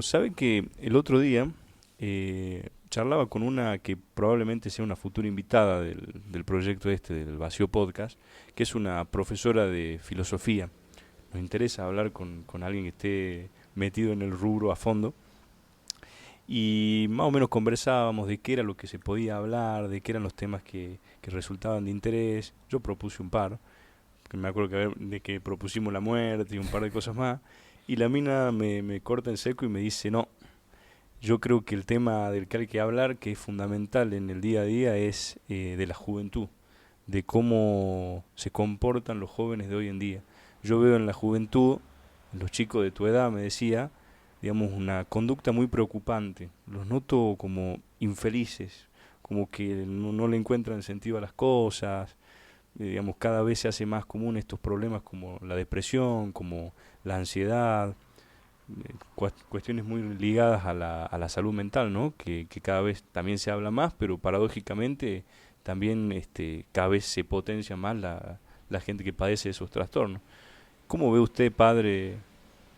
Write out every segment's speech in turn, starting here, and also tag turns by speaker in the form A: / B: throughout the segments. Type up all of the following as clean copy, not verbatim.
A: sabe que el otro día charlaba con una que probablemente sea una futura invitada del proyecto este, del Vacío Podcast, que es una profesora de filosofía. Nos interesa hablar con alguien que esté metido en el rubro a fondo. Y más o menos conversábamos de qué era lo que se podía hablar, de qué eran los temas que resultaban de interés. Yo propuse un par, que me acuerdo de que propusimos la muerte y un par de cosas más. Y la mina me corta en seco y me dice, no, yo creo que el tema del que hay que hablar, que es fundamental en el día a día, es de la juventud, de cómo se comportan los jóvenes de hoy en día. Yo veo en la juventud, en los chicos de tu edad, me decía, digamos, una conducta muy preocupante. Los noto como infelices, como que no le encuentran sentido a las cosas. Digamos, cada vez se hace más común estos problemas como la depresión, como la ansiedad, cuestiones muy ligadas a la salud mental, ¿no? Que cada vez también se habla más, pero paradójicamente también cada vez se potencia más la gente que padece esos trastornos. ¿Cómo ve usted, padre,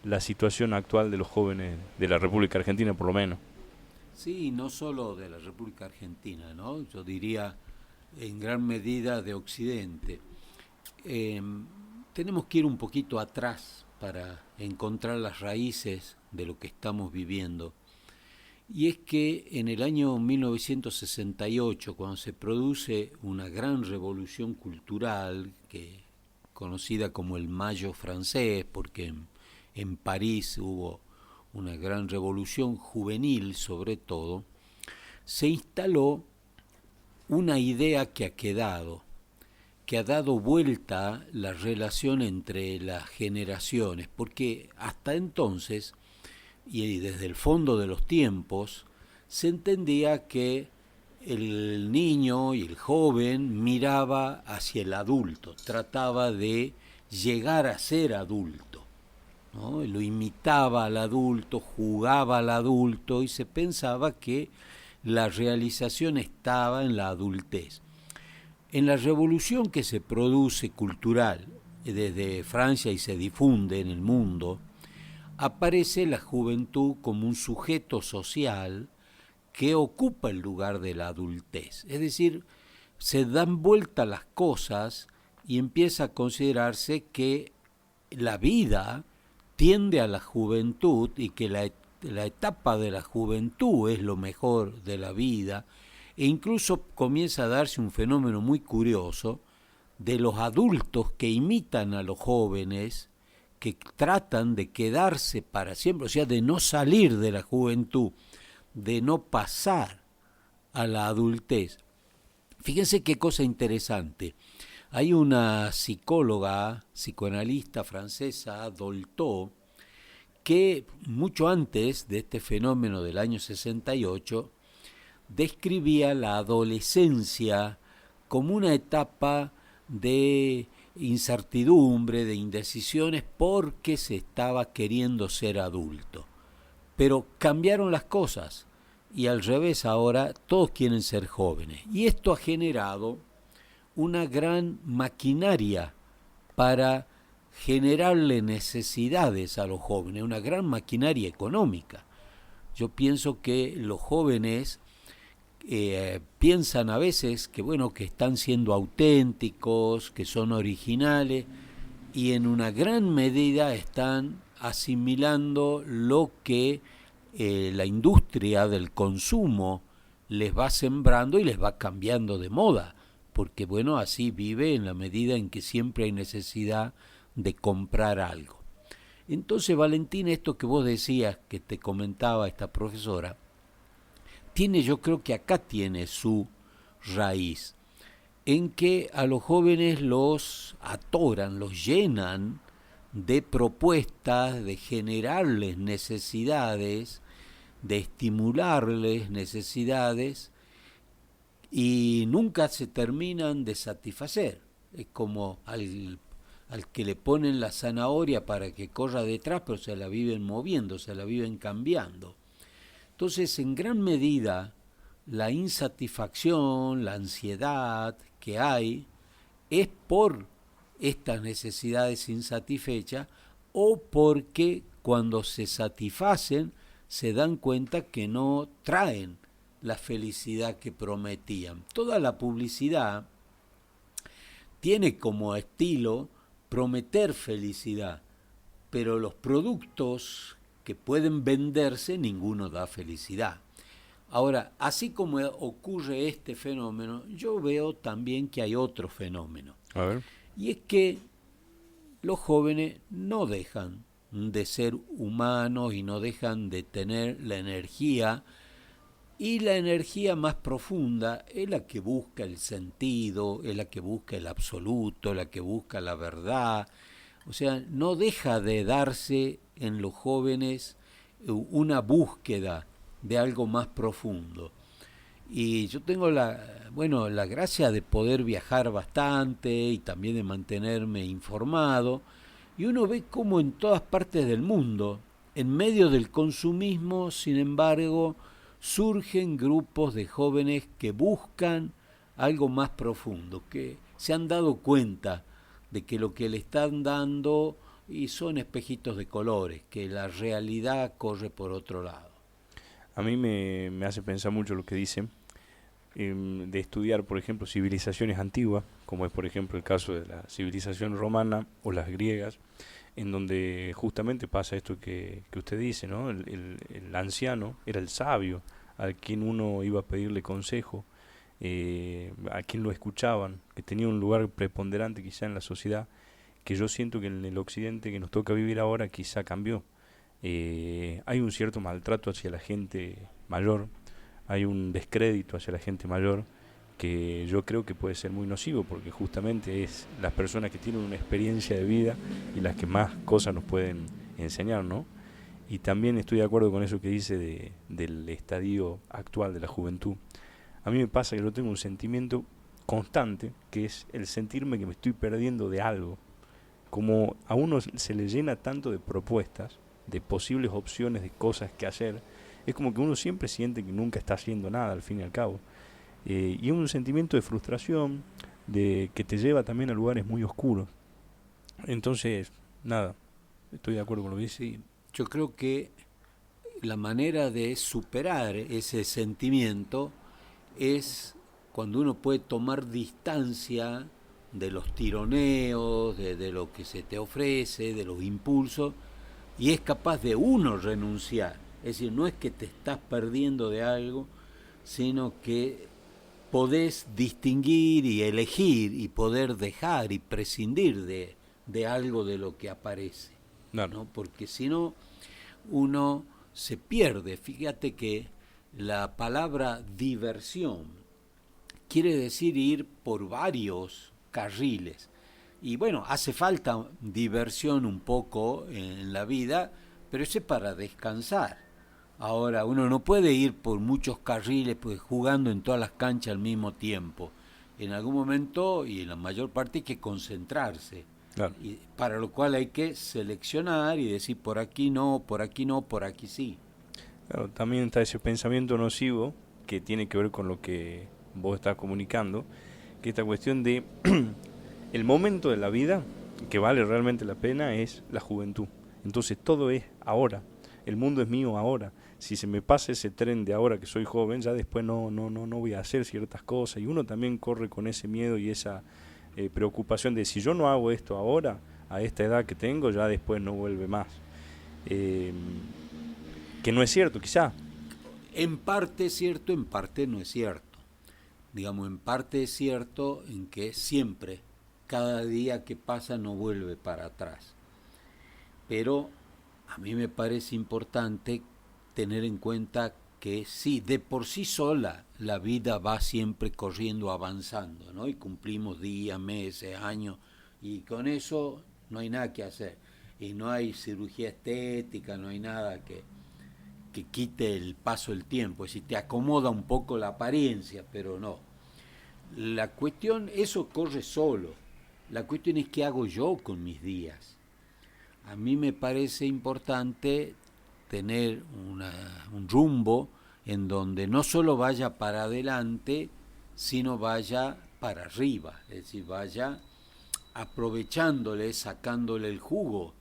A: la situación actual de los jóvenes de la República Argentina, por lo menos?
B: Sí, no solo de la República Argentina, ¿no? Yo diría en gran medida de Occidente. Eh, Tenemos que ir un poquito atrás para encontrar las raíces de lo que estamos viviendo. Y es que en el año 1968, cuando se produce una gran revolución cultural, conocida como el Mayo francés, porque en París hubo una gran revolución juvenil sobre todo, se instaló una idea que ha dado vuelta la relación entre las generaciones, porque hasta entonces, y desde el fondo de los tiempos, se entendía que el niño y el joven miraba hacia el adulto, trataba de llegar a ser adulto, ¿no? Lo imitaba al adulto, jugaba al adulto y se pensaba que la realización estaba en la adultez. En la revolución que se produce cultural desde Francia y se difunde en el mundo, aparece la juventud como un sujeto social que ocupa el lugar de la adultez. Es decir, se dan vuelta las cosas y empieza a considerarse que la vida tiende a la juventud y que la etapa de la juventud es lo mejor de la vida, e incluso comienza a darse un fenómeno muy curioso de los adultos que imitan a los jóvenes, que tratan de quedarse para siempre, o sea, de no salir de la juventud, de no pasar a la adultez. Fíjense qué cosa interesante. Hay una psicóloga, psicoanalista francesa, Dolto, que mucho antes de este fenómeno del año 68 describía la adolescencia como una etapa de incertidumbre, de indecisiones, porque se estaba queriendo ser adulto. Pero cambiaron las cosas y al revés ahora todos quieren ser jóvenes. Y esto ha generado una gran maquinaria para generarle necesidades a los jóvenes, una gran maquinaria económica. Yo pienso que los jóvenes piensan a veces que bueno, que están siendo auténticos, que son originales, y en una gran medida están asimilando lo que la industria del consumo les va sembrando y les va cambiando de moda, porque bueno, así vive en la medida en que siempre hay necesidad de comprar algo. Entonces, Valentín, esto que vos decías, que te comentaba esta profesora, tiene, yo creo que acá tiene su raíz, en que a los jóvenes los atoran, los llenan de propuestas, de generarles necesidades, de estimularles necesidades y nunca se terminan de satisfacer. Es como al que le ponen la zanahoria para que corra detrás, pero se la viven moviendo, se la viven cambiando. Entonces, en gran medida, la insatisfacción, la ansiedad que hay es por estas necesidades insatisfechas o porque cuando se satisfacen se dan cuenta que no traen la felicidad que prometían. Toda la publicidad tiene como estilo prometer felicidad, pero los productos que pueden venderse, ninguno da felicidad. Ahora, así como ocurre este fenómeno, yo veo también que hay otro fenómeno.
A: A ver.
B: Y es que los jóvenes no dejan de ser humanos y no dejan de tener la energía, y la energía más profunda es la que busca el sentido, es la que busca el absoluto, la que busca la verdad. O sea, no deja de darse en los jóvenes una búsqueda de algo más profundo. Y yo tengo la gracia de poder viajar bastante y también de mantenerme informado, y uno ve cómo en todas partes del mundo, en medio del consumismo, sin embargo, surgen grupos de jóvenes que buscan algo más profundo, que se han dado cuenta de que lo que le están dando y son espejitos de colores, que la realidad corre por otro lado.
A: A mí me hace pensar mucho lo que dice de estudiar, por ejemplo, civilizaciones antiguas, como es, por ejemplo, el caso de la civilización romana o las griegas, en donde justamente pasa esto que usted dice, ¿no? El anciano era el sabio, a quien uno iba a pedirle consejo, a quien lo escuchaban, que tenía un lugar preponderante quizá en la sociedad, que yo siento que en el occidente que nos toca vivir ahora quizá cambió. Hay un cierto maltrato hacia la gente mayor, hay un descrédito hacia la gente mayor que yo creo que puede ser muy nocivo, porque justamente es las personas que tienen una experiencia de vida y las que más cosas nos pueden enseñar, ¿no? Y también estoy de acuerdo con eso que dice del estadio actual de la juventud. A mí me pasa que yo tengo un sentimiento constante, que es el sentirme que me estoy perdiendo de algo. Como a uno se le llena tanto de propuestas, de posibles opciones, de cosas que hacer, es como que uno siempre siente que nunca está haciendo nada al fin y al cabo. Y es un sentimiento de frustración, de que te lleva también a lugares muy oscuros. Entonces, nada, estoy de acuerdo con lo que dice.
B: Sí, yo creo que la manera de superar ese sentimiento es cuando uno puede tomar distancia de los tironeos, de lo que se te ofrece, de los impulsos, y es capaz de uno renunciar. Es decir, no es que te estás perdiendo de algo, sino que podés distinguir y elegir y poder dejar y prescindir de algo de lo que aparece,
A: Claro.
B: ¿no? Porque si no, uno se pierde. Fíjate que la palabra diversión quiere decir ir por varios carriles. Y bueno, hace falta diversión un poco en la vida, pero eso es para descansar. Ahora, uno no puede ir por muchos carriles pues, jugando en todas las canchas al mismo tiempo. En algún momento y en la mayor parte hay que concentrarse.
A: Claro.
B: Y para lo cual hay que seleccionar y decir por aquí no, por aquí no, por aquí sí.
A: Claro, también está ese pensamiento nocivo que tiene que ver con lo que vos estás comunicando, que esta cuestión de el momento de la vida que vale realmente la pena es la juventud. Entonces todo es ahora, el mundo es mío ahora. Si se me pasa ese tren de ahora que soy joven, ya después no voy a hacer ciertas cosas, y uno también corre con ese miedo y esa preocupación de si yo no hago esto ahora, a esta edad que tengo, ya después no vuelve más. Eh, que no es cierto, quizá.
B: En parte es cierto, en parte no es cierto. Digamos, en parte es cierto en que siempre, cada día que pasa no vuelve para atrás. Pero a mí me parece importante tener en cuenta que sí, de por sí sola la vida va siempre corriendo, avanzando, ¿no? Y cumplimos días, meses, años, y con eso no hay nada que hacer. Y no hay cirugía estética, no hay nada que quite el paso del tiempo. Es decir, te acomoda un poco la apariencia, pero no. La cuestión, eso corre solo. La cuestión es qué hago yo con mis días. A mí me parece importante tener un rumbo en donde no solo vaya para adelante, sino vaya para arriba, es decir, vaya aprovechándole, sacándole el jugo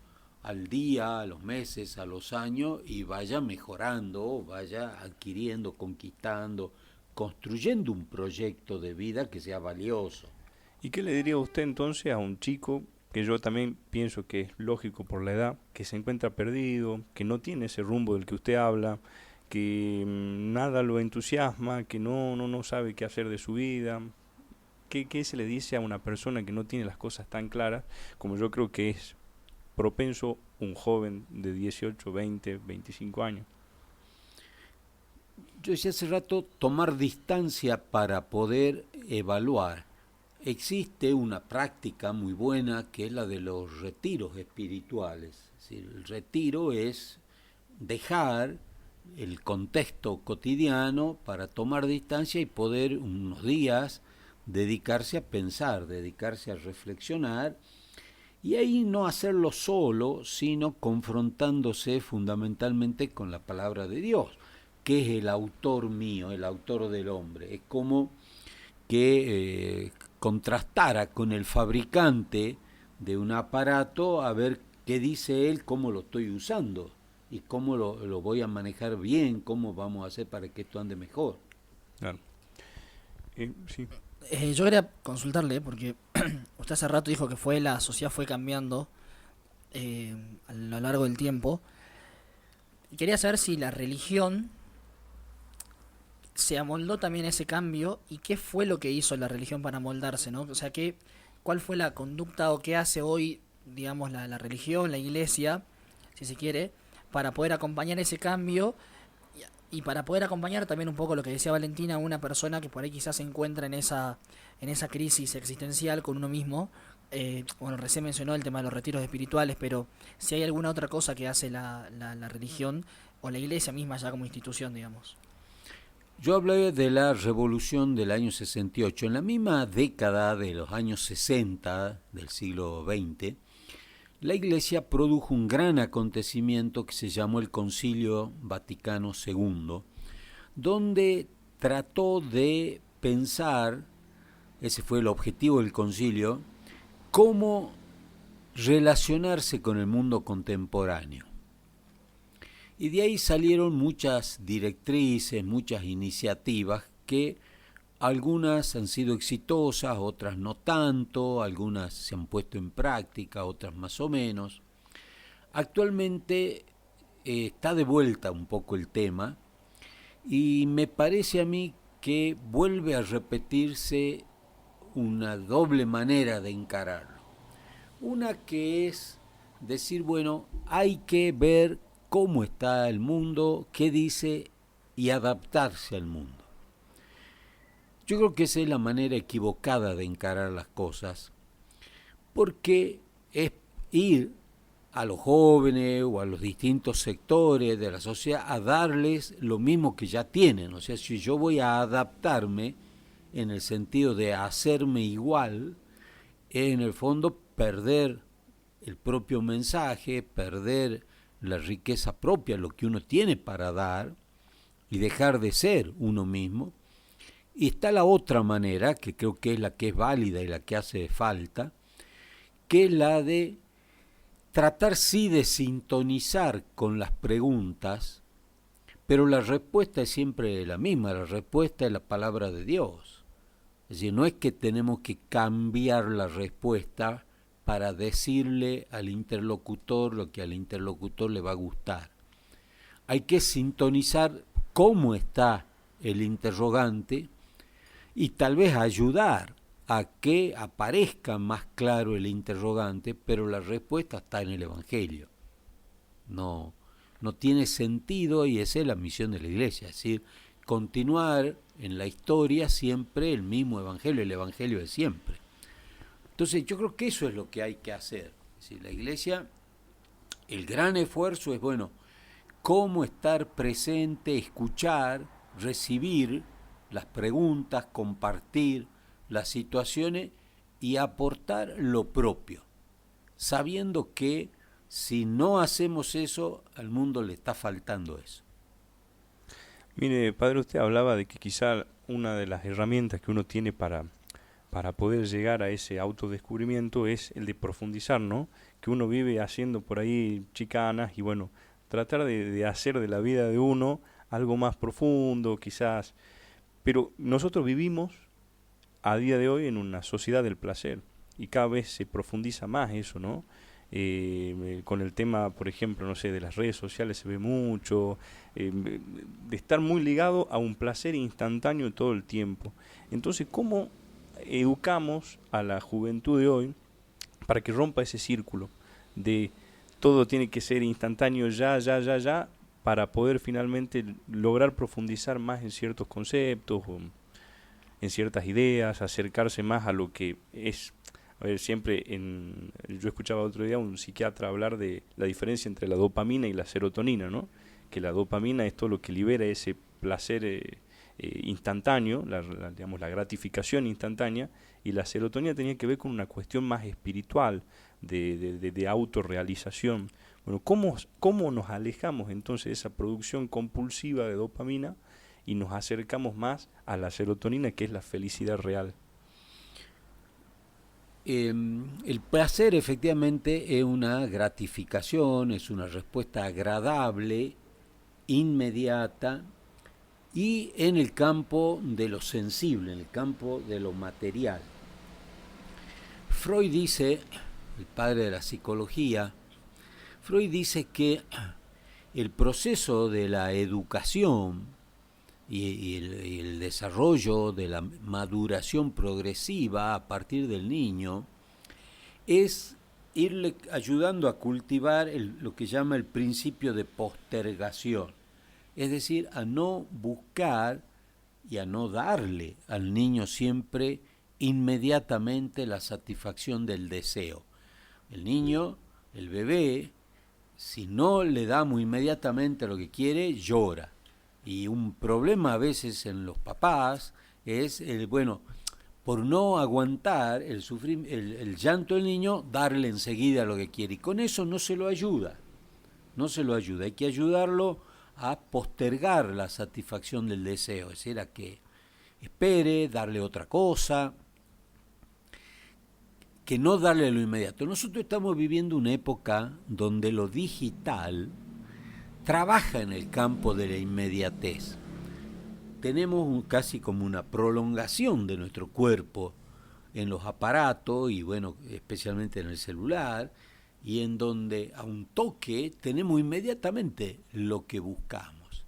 B: al día, a los meses, a los años, y vaya mejorando, vaya adquiriendo, conquistando, construyendo un proyecto de vida que sea valioso.
A: ¿Y qué le diría usted entonces a un chico que yo también pienso que es lógico por la edad, que se encuentra perdido, que no tiene ese rumbo del que usted habla, que nada lo entusiasma, que no sabe qué hacer de su vida? ¿Qué se le dice a una persona que no tiene las cosas tan claras como yo creo que es propenso un joven de 18, 20, 25 años?
B: Yo decía hace rato, tomar distancia para poder evaluar. Existe una práctica muy buena que es la de los retiros espirituales. Es decir, el retiro es dejar el contexto cotidiano para tomar distancia y poder unos días dedicarse a pensar, dedicarse a reflexionar, y ahí no hacerlo solo, sino confrontándose fundamentalmente con la palabra de Dios, que es el autor mío, el autor del hombre. Es como que contrastara con el fabricante de un aparato a ver qué dice él, cómo lo estoy usando y cómo lo voy a manejar bien, cómo vamos a hacer para que esto ande mejor.
A: Claro. Sí.
C: Yo quería consultarle, porque usted hace rato dijo que la sociedad fue cambiando a lo largo del tiempo. Y quería saber si la religión se amoldó también a ese cambio y qué fue lo que hizo la religión para amoldarse, ¿no? O sea, cuál fue la conducta o qué hace hoy, digamos, la religión, la iglesia, si se quiere, para poder acompañar ese cambio y para poder acompañar también un poco lo que decía Valentina, a una persona que por ahí quizás se encuentra en esa crisis existencial con uno mismo. Bueno, recién mencionó el tema de los retiros espirituales, pero si hay alguna otra cosa que hace la religión o la iglesia misma ya como institución, digamos.
B: Yo hablé de la revolución del año 68. En la misma década de los años 60 del siglo XX, la Iglesia produjo un gran acontecimiento que se llamó el Concilio Vaticano II, donde trató de pensar, ese fue el objetivo del concilio, cómo relacionarse con el mundo contemporáneo. Y de ahí salieron muchas directrices, muchas iniciativas que algunas han sido exitosas, otras no tanto, algunas se han puesto en práctica, otras más o menos. Actualmente está de vuelta un poco el tema y me parece a mí que vuelve a repetirse una doble manera de encararlo. Una que es decir, bueno, hay que ver cómo está el mundo, qué dice y adaptarse al mundo. Yo creo que esa es la manera equivocada de encarar las cosas, porque es ir a los jóvenes o a los distintos sectores de la sociedad a darles lo mismo que ya tienen. O sea, si yo voy a adaptarme en el sentido de hacerme igual, en el fondo perder el propio mensaje, perder la riqueza propia, lo que uno tiene para dar, y dejar de ser uno mismo. Y está la otra manera, que creo que es la que es válida y la que hace falta, que es la de tratar sí de sintonizar con las preguntas, pero la respuesta es siempre la misma, la respuesta es la palabra de Dios. Es decir, no es que tenemos que cambiar la respuesta para decirle al interlocutor lo que al interlocutor le va a gustar. Hay que sintonizar cómo está el interrogante y tal vez ayudar a que aparezca más claro el interrogante, pero la respuesta está en el Evangelio. No tiene sentido, y esa es la misión de la Iglesia, es decir, continuar en la historia siempre el mismo Evangelio, el Evangelio de siempre. Entonces yo creo que eso es lo que hay que hacer. Es decir, la Iglesia, el gran esfuerzo es, bueno, cómo estar presente, escuchar, recibir las preguntas, compartir las situaciones y aportar lo propio, sabiendo que si no hacemos eso, al mundo le está faltando eso.
A: Mire, padre, usted hablaba de que quizá una de las herramientas que uno tiene para para poder llegar a ese autodescubrimiento es el de profundizar, ¿no? Que uno vive haciendo por ahí chicanas y bueno, tratar de hacer de la vida de uno algo más profundo, quizás. Pero nosotros vivimos a día de hoy en una sociedad del placer y cada vez se profundiza más eso, ¿no? Con el tema, por ejemplo, no sé, de las redes sociales se ve mucho, de estar muy ligado a un placer instantáneo todo el tiempo. Entonces, ¿cómo educamos a la juventud de hoy para que rompa ese círculo de todo tiene que ser instantáneo ya, ya, ya, ya, para poder finalmente lograr profundizar más en ciertos conceptos o en ciertas ideas, acercarse más a lo que es? A ver, yo escuchaba otro día a un psiquiatra hablar de la diferencia entre la dopamina y la serotonina, ¿no? Que la dopamina es todo lo que libera ese placer instantáneo, digamos, la gratificación instantánea, y la serotonina tenía que ver con una cuestión más espiritual, de autorrealización. Bueno, ¿cómo nos alejamos entonces de esa producción compulsiva de dopamina y nos acercamos más a la serotonina, que es la felicidad real?
B: El placer efectivamente es una gratificación, es una respuesta agradable, inmediata, y en el campo de lo sensible, en el campo de lo material. Freud dice, el padre de la psicología, Freud dice que el proceso de la educación y el desarrollo de la maduración progresiva a partir del niño es irle ayudando a cultivar lo que llama el principio de postergación, es decir, a no buscar y a no darle al niño siempre inmediatamente la satisfacción del deseo. El niño, el bebé, si no le damos inmediatamente lo que quiere, llora. Y un problema a veces en los papás es, por no aguantar el llanto del niño, darle enseguida lo que quiere. Y con eso no se lo ayuda. Hay que ayudarlo a postergar la satisfacción del deseo, es decir, a que espere, darle otra cosa, que no darle lo inmediato. Nosotros estamos viviendo una época donde lo digital trabaja en el campo de la inmediatez. Tenemos casi como una prolongación de nuestro cuerpo en los aparatos y especialmente en el celular, y en donde a un toque tenemos inmediatamente lo que buscamos.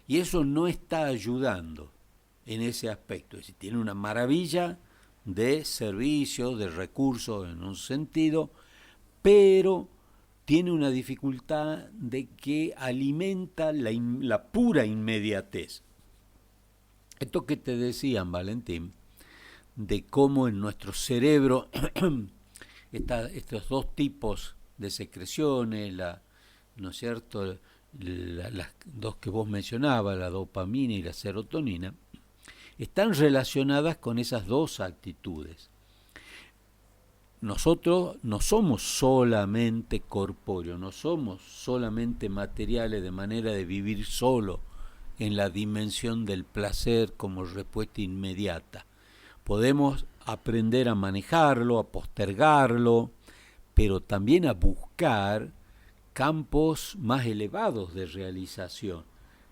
B: Y eso no está ayudando en ese aspecto. Es decir, tiene una maravilla de servicios, de recursos en un sentido, pero tiene una dificultad de que alimenta la pura inmediatez. Esto que te decían, Valentín, de cómo en nuestro cerebro estos dos tipos de secreciones, ¿no es cierto?, las dos que vos mencionabas, la dopamina y la serotonina, están relacionadas con esas dos actitudes. Nosotros no somos solamente corpóreos, no somos solamente materiales de manera de vivir solo en la dimensión del placer como respuesta inmediata. Podemos aprender a manejarlo, a postergarlo, pero también a buscar campos más elevados de realización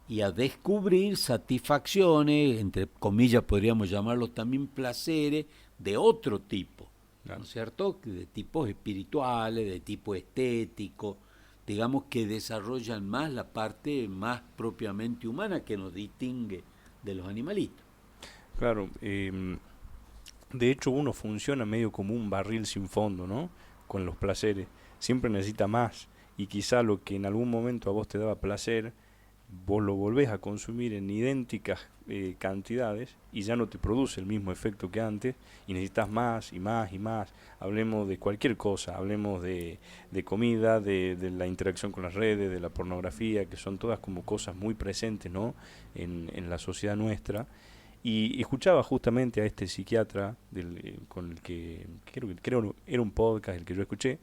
B: y a descubrir satisfacciones, entre comillas podríamos llamarlos también placeres, de otro tipo, ¿no es cierto?, de tipos espirituales, de tipo estético, digamos que desarrollan más la parte más propiamente humana que nos distingue de los animalitos.
A: Claro, de hecho uno funciona medio como un barril sin fondo, ¿no? Con los placeres, siempre necesita más, y quizá lo que en algún momento a vos te daba placer, vos lo volvés a consumir en idénticas cantidades y ya no te produce el mismo efecto que antes y necesitas más y más y más. Hablemos de cualquier cosa, hablemos de comida, de la interacción con las redes, de la pornografía, que son todas como cosas muy presentes, ¿no?, en la sociedad nuestra. Y escuchaba justamente a este psiquiatra con el que creo era un podcast el que yo escuché,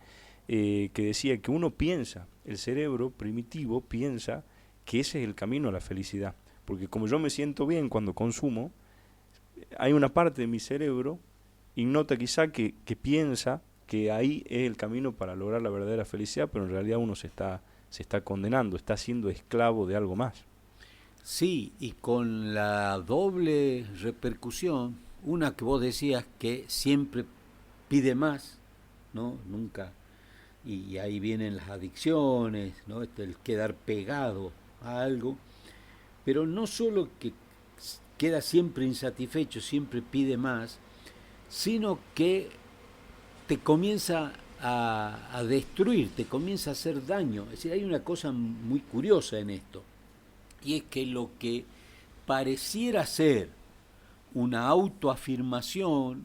A: que decía que uno piensa, el cerebro primitivo piensa que ese es el camino a la felicidad, porque como yo me siento bien cuando consumo, hay una parte de mi cerebro ignota quizá que piensa que ahí es el camino para lograr la verdadera felicidad, pero en realidad uno se está condenando, está siendo esclavo de algo más.
B: Sí, y con la doble repercusión, una que vos decías que siempre pide más, ¿no? Nunca, y ahí vienen las adicciones, ¿no? El quedar pegado a algo, pero no solo que queda siempre insatisfecho, siempre pide más, sino que te comienza a destruir, te comienza a hacer daño. Es decir, hay una cosa muy curiosa en esto, y es que lo que pareciera ser una autoafirmación,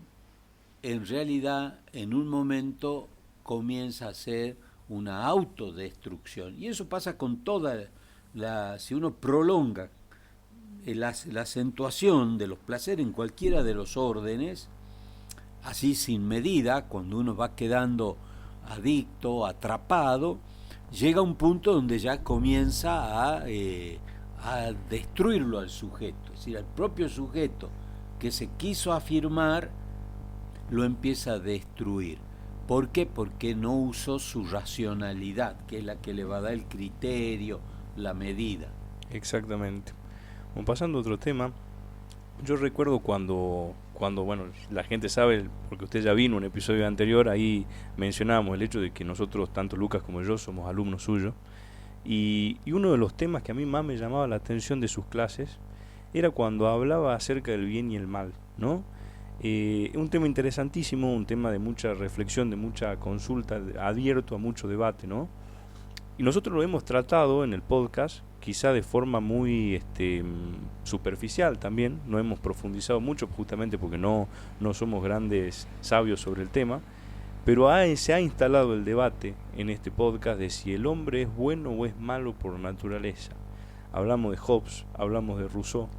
B: en realidad en un momento comienza a ser una autodestrucción. Y eso pasa con si uno prolonga la acentuación de los placeres en cualquiera de los órdenes, así sin medida, cuando uno va quedando adicto, atrapado, llega a un punto donde ya comienza a destruirlo al sujeto. Es decir, al propio sujeto que se quiso afirmar, lo empieza a destruir. ¿Por qué? Porque no usó su racionalidad, que es la que le va a dar el criterio, la medida.
A: Exactamente. Bueno, pasando a otro tema, yo recuerdo cuando bueno, la gente sabe, porque usted ya vino un episodio anterior, ahí mencionábamos el hecho de que nosotros, tanto Lucas como yo, somos alumnos suyos, y uno de los temas que a mí más me llamaba la atención de sus clases era cuando hablaba acerca del bien y el mal, ¿no? Un tema interesantísimo, un tema de mucha reflexión, de mucha consulta, abierto a mucho debate, ¿no? Y nosotros lo hemos tratado en el podcast, quizá de forma muy superficial también, no hemos profundizado mucho justamente porque no somos grandes sabios sobre el tema, pero se ha instalado el debate en este podcast de si el hombre es bueno o es malo por naturaleza. Hablamos de Hobbes, hablamos de Rousseau,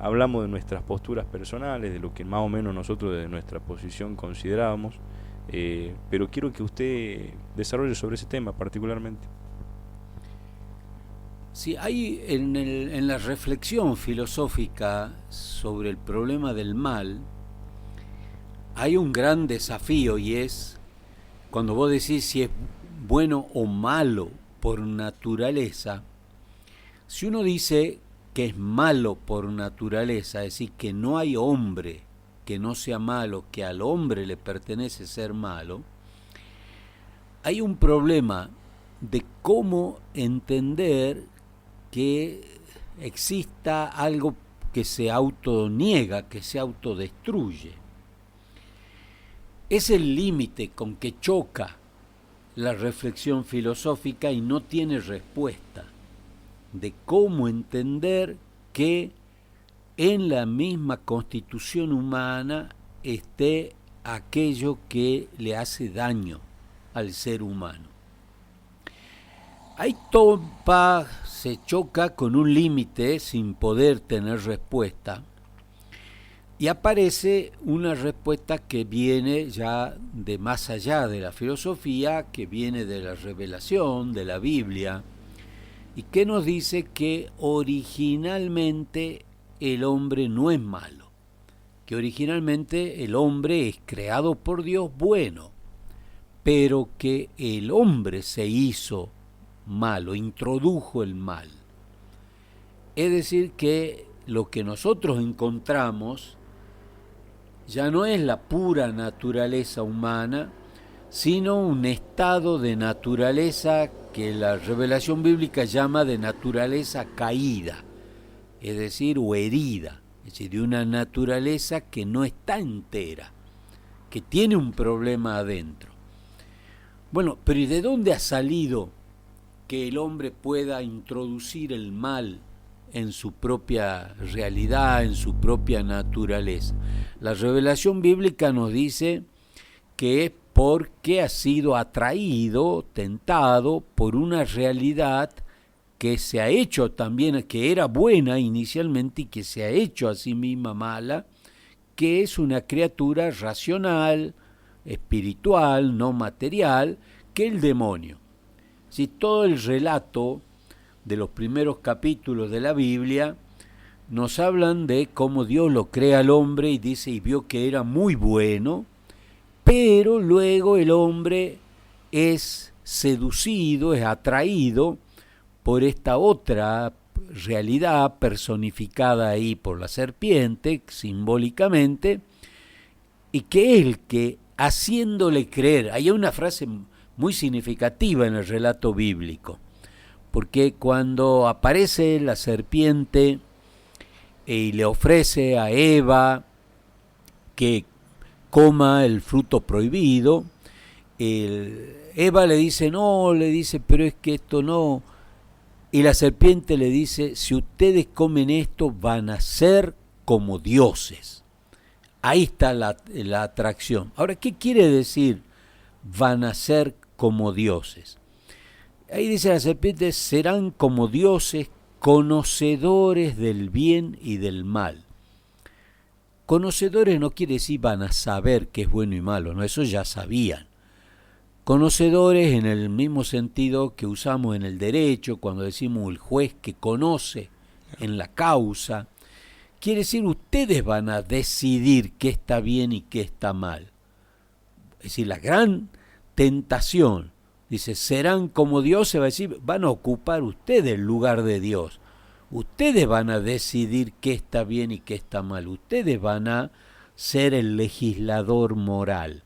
A: hablamos de nuestras posturas personales, de lo que más o menos nosotros desde nuestra posición considerábamos, pero quiero que usted desarrolle sobre ese tema particularmente.
B: Sí, hay en la reflexión filosófica sobre el problema del mal, hay un gran desafío, y es cuando vos decís si es bueno o malo por naturaleza. Si uno dice que es malo por naturaleza, es decir, que no hay hombre que no sea malo, que al hombre le pertenece ser malo, hay un problema de cómo entender que exista algo que se autoniega, que se autodestruye. Es el límite con que choca la reflexión filosófica y no tiene respuesta de cómo entender que en la misma constitución humana esté aquello que le hace daño al ser humano. Ahí se choca con un límite sin poder tener respuesta, y aparece una respuesta que viene ya de más allá de la filosofía, que viene de la revelación, de la Biblia, y que nos dice que originalmente el hombre no es malo, que originalmente el hombre es creado por Dios bueno, pero que el hombre se hizo malo, introdujo el mal. Es decir, que lo que nosotros encontramos ya no es la pura naturaleza humana, sino un estado de naturaleza que la revelación bíblica llama de naturaleza caída, es decir, o herida, es decir, de una naturaleza que no está entera, que tiene un problema adentro. Bueno, pero ¿y de dónde ha salido que el hombre pueda introducir el mal en su propia realidad, en su propia naturaleza? La revelación bíblica nos dice que es porque ha sido atraído, tentado por una realidad que se ha hecho también, que era buena inicialmente y que se ha hecho a sí misma mala, que es una criatura racional, espiritual, no material, que el demonio. Si todo el relato de los primeros capítulos de la Biblia nos hablan de cómo Dios lo crea al hombre y dice, y vio que era muy bueno, pero luego el hombre es seducido, es atraído por esta otra realidad personificada ahí por la serpiente, simbólicamente, y que es el que, haciéndole creer, hay una frase muy significativa en el relato bíblico, porque cuando aparece la serpiente y le ofrece a Eva que coma el fruto prohibido, Eva le dice, no, le dice, pero es que esto no. Y la serpiente le dice, si ustedes comen esto van a ser como dioses. Ahí está la atracción. Ahora, ¿qué quiere decir van a ser como dioses? Ahí dice la serpiente, serán como dioses conocedores del bien y del mal. Conocedores no quiere decir van a saber qué es bueno y malo, no, eso ya sabían. Conocedores en el mismo sentido que usamos en el derecho, cuando decimos el juez que conoce en la causa, quiere decir ustedes van a decidir qué está bien y qué está mal. Es decir, la gran tentación, dice, serán como Dios, se va a decir, van a ocupar ustedes el lugar de Dios. Ustedes van a decidir qué está bien y qué está mal. Ustedes van a ser el legislador moral.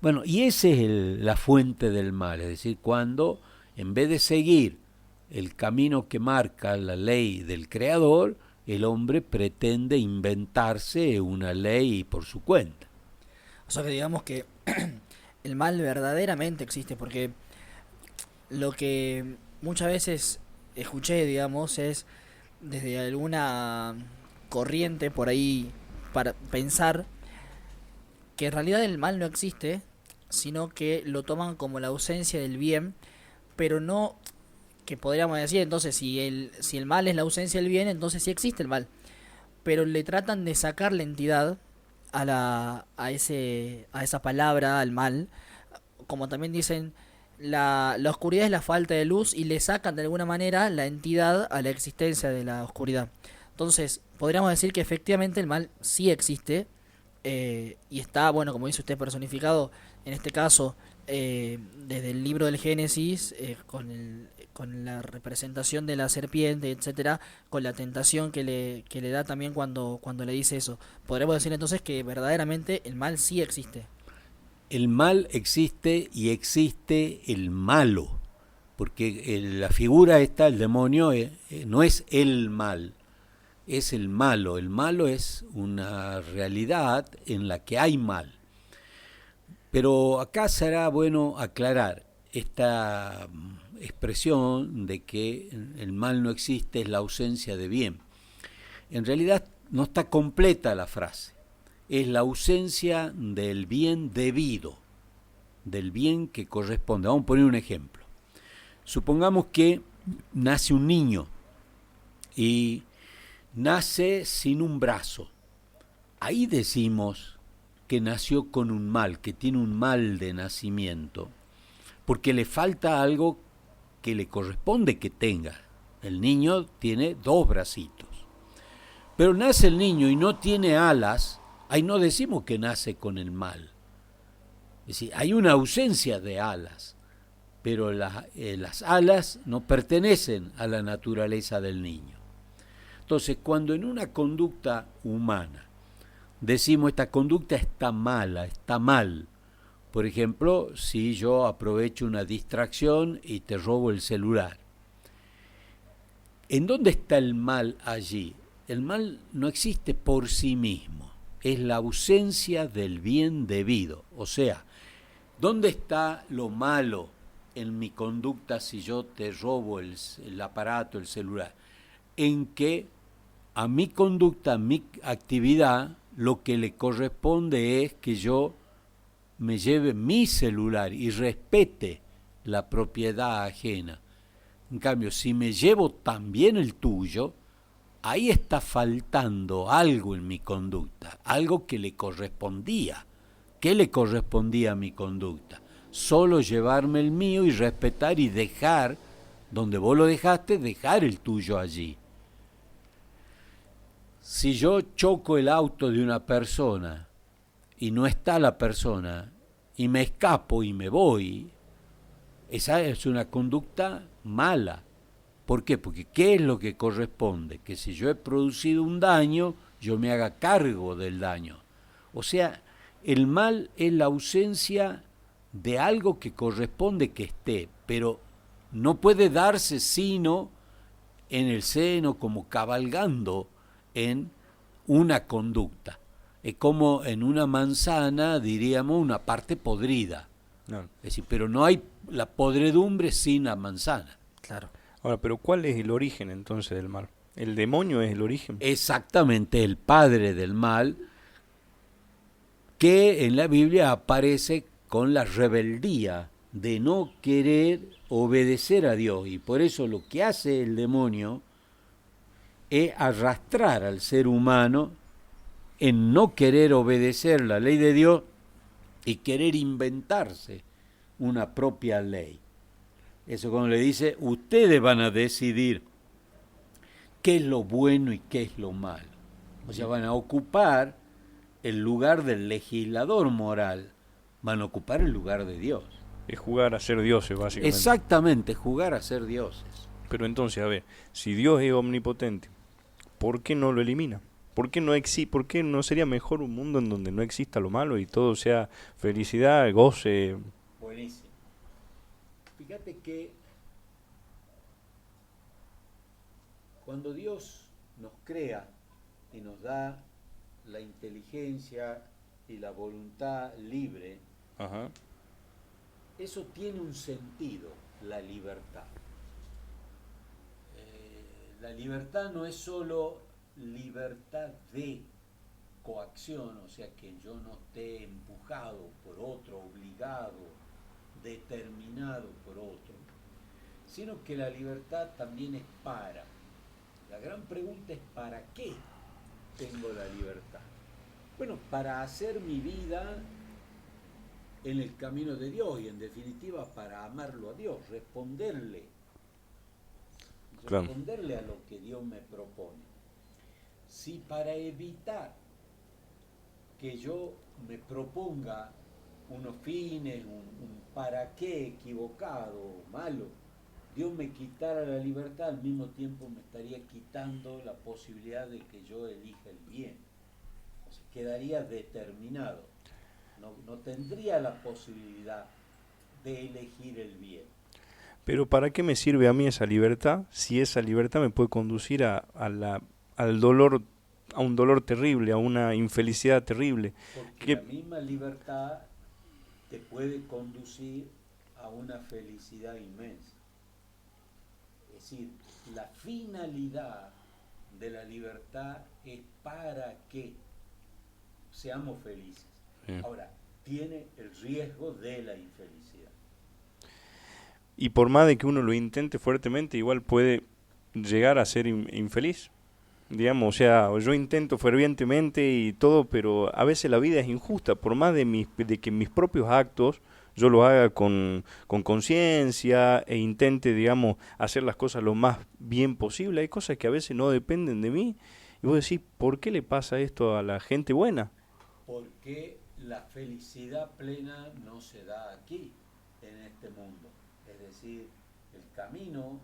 B: Bueno, y esa es la fuente del mal, es decir, cuando en vez de seguir el camino que marca la ley del Creador, el hombre pretende inventarse una ley por su cuenta.
C: O sea que digamos que el mal verdaderamente existe, porque lo que muchas veces escuché, digamos, es desde alguna corriente por ahí para pensar que en realidad el mal no existe, sino que lo toman como la ausencia del bien, pero no, que podríamos decir, entonces si el mal es la ausencia del bien, entonces sí existe el mal, pero le tratan de sacar la entidad a esa palabra, al mal, como también dicen, la oscuridad es la falta de luz, y le sacan de alguna manera la entidad a la existencia de la oscuridad. Entonces podríamos decir que efectivamente el mal sí existe, y está, bueno, como dice usted, personificado en este caso desde el libro del Génesis, con la representación de la serpiente, etcétera, con la tentación que le da también cuando le dice eso. Podríamos decir entonces que verdaderamente el mal sí existe.
B: El mal existe y existe el malo, porque la figura esta, el demonio, no es el mal, es el malo. El malo es una realidad en la que hay mal. Pero acá será bueno aclarar esta expresión de que el mal no existe, es la ausencia de bien. En realidad no está completa la frase. Es la ausencia del bien debido, del bien que corresponde. Vamos a poner un ejemplo. Supongamos que nace un niño y nace sin un brazo. Ahí decimos que nació con un mal, que tiene un mal de nacimiento, porque le falta algo que le corresponde que tenga. El niño tiene 2 bracitos. Pero nace el niño y no tiene alas, ahí no decimos que nace con el mal. Es decir, hay una ausencia de alas, pero las alas no pertenecen a la naturaleza del niño. Entonces, cuando en una conducta humana decimos esta conducta está mala, está mal, por ejemplo, si yo aprovecho una distracción y te robo el celular, ¿en dónde está el mal allí? El mal no existe por sí mismo, es la ausencia del bien debido. O sea, ¿dónde está lo malo en mi conducta si yo te robo el aparato, el celular? En que a mi conducta, a mi actividad, lo que le corresponde es que yo me lleve mi celular y respete la propiedad ajena. En cambio, si me llevo también el tuyo, ahí está faltando algo en mi conducta, algo que le correspondía. ¿Qué le correspondía a mi conducta? Solo llevarme el mío y respetar y dejar, donde vos lo dejaste, dejar el tuyo allí. Si yo choco el auto de una persona y no está la persona y me escapo y me voy, esa es una conducta mala. ¿Por qué? Porque ¿qué es lo que corresponde? Que si yo he producido un daño, yo me haga cargo del daño. O sea, el mal es la ausencia de algo que corresponde que esté, pero no puede darse sino en el seno, como cabalgando en una conducta. Es como en una manzana, diríamos, una parte podrida.
A: No.
B: Es decir, pero no hay la podredumbre sin la manzana.
C: Claro.
A: Ahora, pero ¿cuál es el origen entonces del mal? ¿El demonio es el origen?
B: Exactamente, el padre del mal, que en la Biblia aparece con la rebeldía de no querer obedecer a Dios. Y por eso lo que hace el demonio es arrastrar al ser humano en no querer obedecer la ley de Dios y querer inventarse una propia ley. Eso cuando le dice, ustedes van a decidir qué es lo bueno y qué es lo malo. O sea, van a ocupar el lugar del legislador moral, van a ocupar el lugar de Dios.
A: Es jugar a ser dioses, básicamente.
B: Exactamente, jugar a ser dioses.
A: Pero entonces, a ver, si Dios es omnipotente, ¿por qué no lo elimina? ¿Por qué por qué no sería mejor un mundo en donde no exista lo malo y todo sea felicidad, goce?
B: Buenísimo. Fíjate que cuando Dios nos crea y nos da la inteligencia y la voluntad libre,
A: Ajá.
B: eso tiene un sentido, la libertad. La libertad no es solo libertad de coacción, o sea, que yo no esté empujado por otro, obligado, determinado por otro, sino que la libertad también es para. La gran pregunta es ¿para qué tengo la libertad? Bueno, para hacer mi vida en el camino de Dios y en definitiva para amarlo a Dios, responderle
A: Claro.
B: a lo que Dios me propone. Si para evitar que yo me proponga unos fines, un para qué equivocado, malo, Dios me quitara la libertad, al mismo tiempo me estaría quitando la posibilidad de que yo elija el bien. O sea, quedaría determinado. No tendría la posibilidad de elegir el bien.
A: Pero ¿para qué me sirve a mí esa libertad si esa libertad me puede conducir al dolor, a un dolor terrible, a una infelicidad terrible?
B: Porque la misma libertad te puede conducir a una felicidad inmensa. Es decir, la finalidad de la libertad es para que seamos felices.
A: Sí.
B: Ahora, tiene el riesgo de la infelicidad.
A: Y por más de que uno lo intente fuertemente, igual puede llegar a ser infeliz. Digamos, o sea, yo intento fervientemente y todo, pero a veces la vida es injusta. Por más de que mis propios actos yo lo haga con conciencia e intente, digamos, hacer las cosas lo más bien posible, hay cosas que a veces no dependen de mí. Y vos decís, ¿por qué le pasa esto a la gente buena?
B: Porque la felicidad plena no se da aquí, en este mundo. Es decir, el camino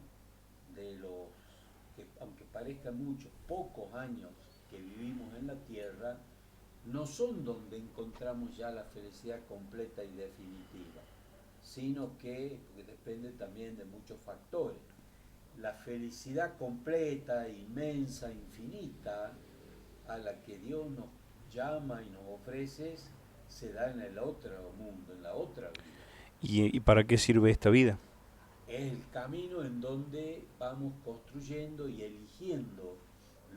B: de los que, aunque parezcan muchos, pocos años que vivimos en la tierra, no son donde encontramos ya la felicidad completa y definitiva, sino que depende también de muchos factores. La felicidad completa, inmensa, infinita, a la que Dios nos llama y nos ofrece, se da en el otro mundo, en la otra vida.
A: ¿Y para qué sirve esta vida?
B: Es el camino en donde vamos construyendo y eligiendo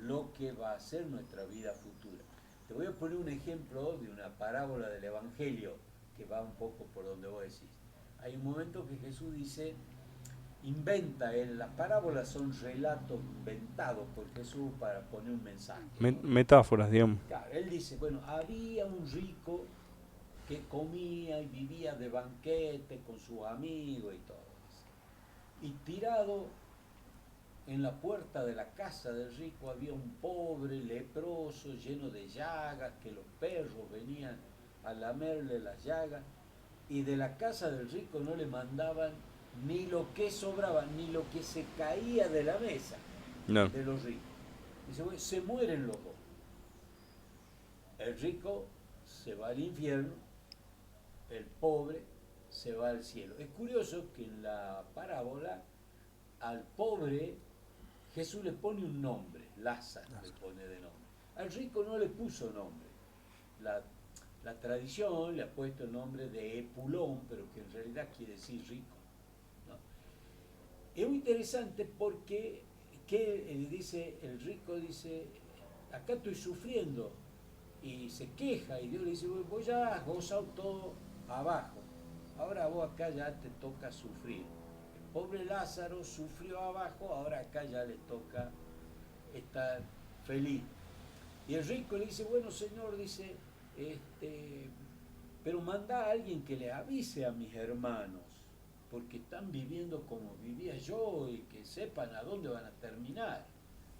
B: lo que va a ser nuestra vida futura. Te voy a poner un ejemplo de una parábola del Evangelio que va un poco por donde vos decís. Hay un momento que Jesús dice, las parábolas son relatos inventados por Jesús para poner un mensaje, ¿no?
A: Metáforas, digamos.
B: Claro, él dice, bueno, había un rico que comía y vivía de banquete con sus amigos y todo eso. Y tirado en la puerta de la casa del rico había un pobre leproso lleno de llagas, que los perros venían a lamerle las llagas, y de la casa del rico no le mandaban ni lo que sobraba, ni lo que se caía de la mesa
A: No,
B: de los ricos. Dice, bueno, se mueren los dos. El rico se va al infierno, el pobre se va al cielo. Es curioso que en la parábola al pobre Jesús le pone un nombre, Lázaro le pone de nombre. Al rico no le puso nombre. La tradición le ha puesto el nombre de Epulón, pero que en realidad quiere decir rico, ¿no? Es muy interesante porque dice, el rico dice, acá estoy sufriendo, y se queja, y Dios le dice, vos ya has gozado todo abajo, ahora vos acá ya te toca sufrir. El pobre Lázaro sufrió abajo, ahora acá ya le toca estar feliz. Y el rico le dice, bueno, Señor, dice, pero manda a alguien que le avise a mis hermanos, porque están viviendo como vivía yo, y que sepan a dónde van a terminar,